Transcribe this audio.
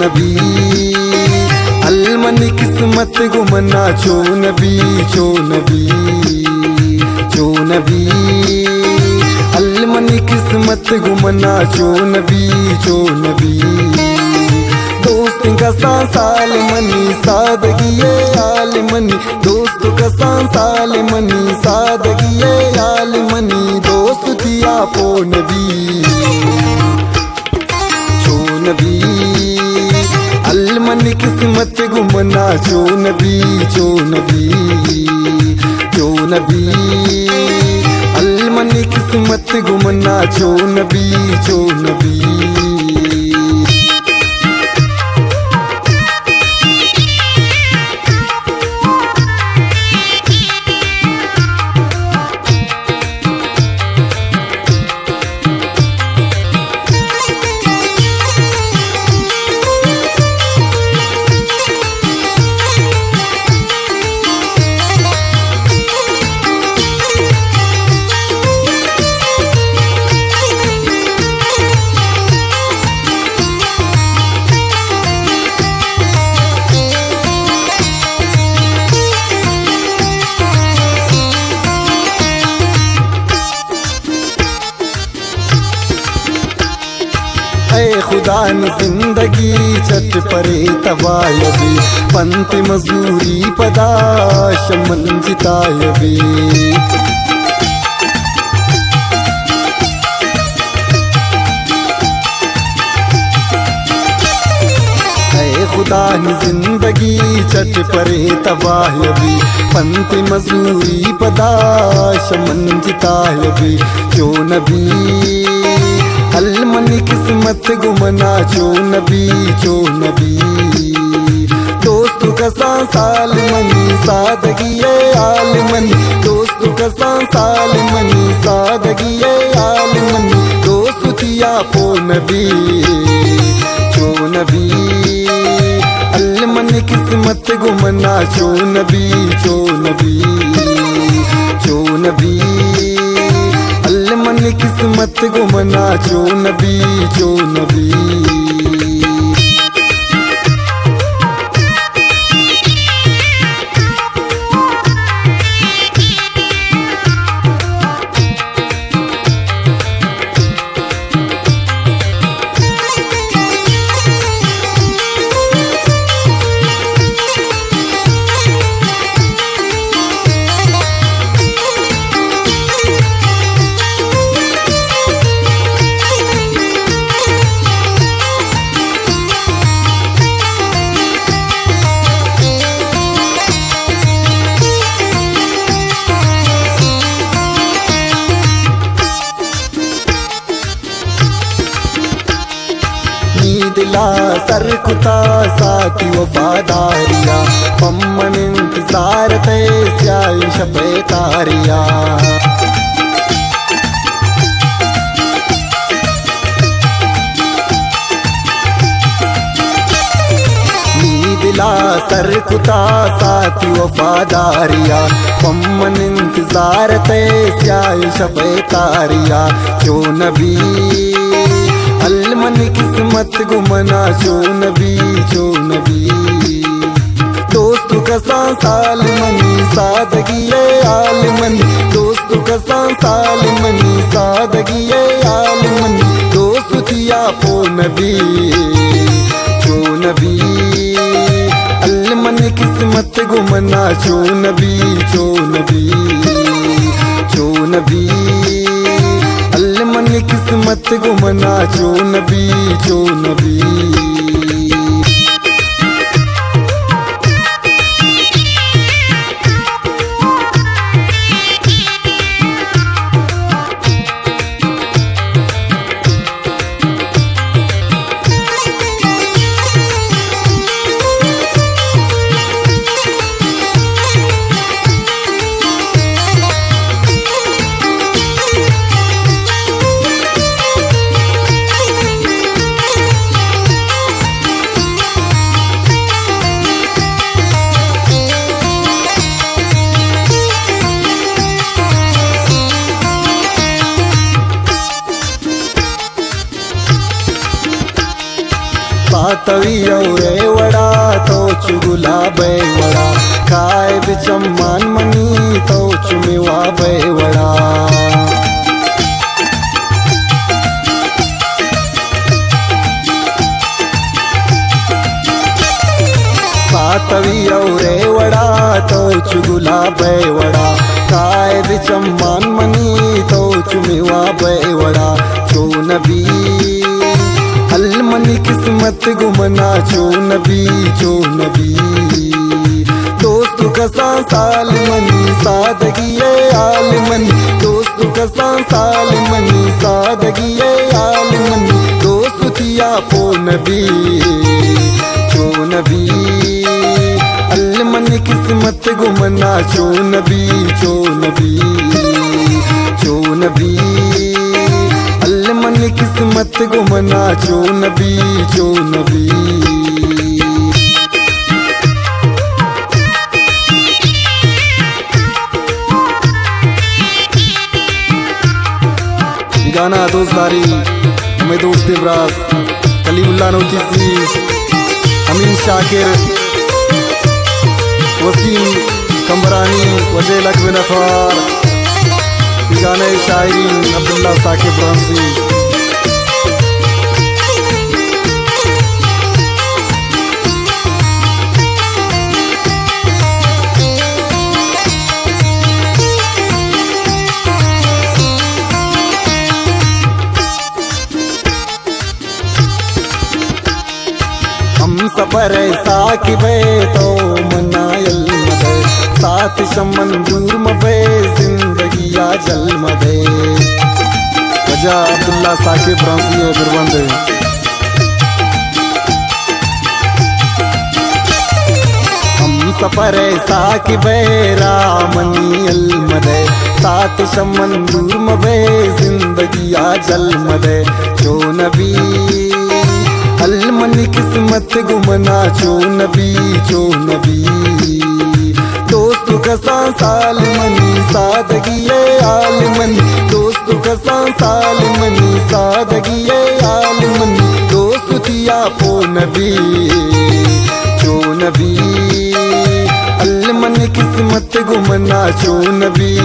नबी अलमनी किस्मत गुमना चो नबी चो नबी चो नबी अलमनी किस्मत गुमना चो नबी चो नबी दोस्त का साल मनी सादगी आल मनी दोस्त का साल मनी सादगी आल मनी दोस्त दिया पो नबी चो नबी अलमनी किस्मत गुमना चो नबी चो नबी चो नबी अलमनी किस्मत गुमना चो नबी चो नबी खुदा ने जिंदगी चट परे तबायबी पंत मजदूरी पदाश मन जितायबी खुदा ने जिंदगी चट परे तबायबी पंत मजदूरी पदाश मन जितायबी जो नबी अलमनी किस्मत गुमना चो नबी चो नबी दोस्त का साल मनी सादगी आल मनी दोस्त का साल मनी सादगी आल मनी दोस्त दिया पो नबी चो नबी अलमनी किस्मत गुमना चो नबी चो नबी चो नबी अलमनी किस्मत गुमना चो नबी चो नबी दिला सर कुता साथी वफादारिया पम्मन इंतजार ते स्याई शबे तारिया दिला सर कुता साथी वफादारिया पम्मन इंतजार ते स्याई शबे तारिया जो नबी अलमनी किस्मत गुमना चो नबी चो नबी दोस्त का साल मनी सादगी आल मनी दोस्त का साल मनी सादगी आल मनी दोस्त दिया पो नबी चो नबी अलमनी किस्मत गुमना चो नबी चो नबी चो नबी अलमनी किस्मत गुमना चो नबी चो नबी सातवी और वड़ा तो चुगुला बेवड़ा काय बिचम्मान मनी तो चुमेवा बेवड़ा सातवी और वड़ा तो चुगुला बेवड़ा काय बिचम्मान मनी तो चुमेवा बेवड़ा चो नबी अलमनी किस्मत गुमना चो नबी दोस्त कसा साल मनी सादगी आल मनी दोस्त कसा साल मनी सादगी आल मनी दोस्त थिया पो नबी चो नबी अलमनी किस्मत गुमना चो नबी मन किस्मत गुमना चो नबी गाना दोस्तारी मैं दोस्त इब्राज कलीमुल्लाह नौतीसी अमीन शाकिर वसीम कंबरानी वजेल अकबर अफार गाने शायरीन अब्दुल्ला साकिब रमजी हम सफर साकिबे तो मनायल मदे साथ शमन दूर मबे जिंदगी या जल मदे वजह अब्दुल्ला साकिब रमजी बिरबंदे हम सफर साकिबे रामनी अल मदे साथ शमन दूर मबे जिंदगी या जल मदे चो नबी अलमनी किस्मत गुमना चो नबी दोस्त कसा साल मनी सादगी आल मनी दोस्त कसा साल मनी सादगी आल मनी दोस्त थिया पो नबी चो नबी अलमनी किस्मत गुमना चो नबी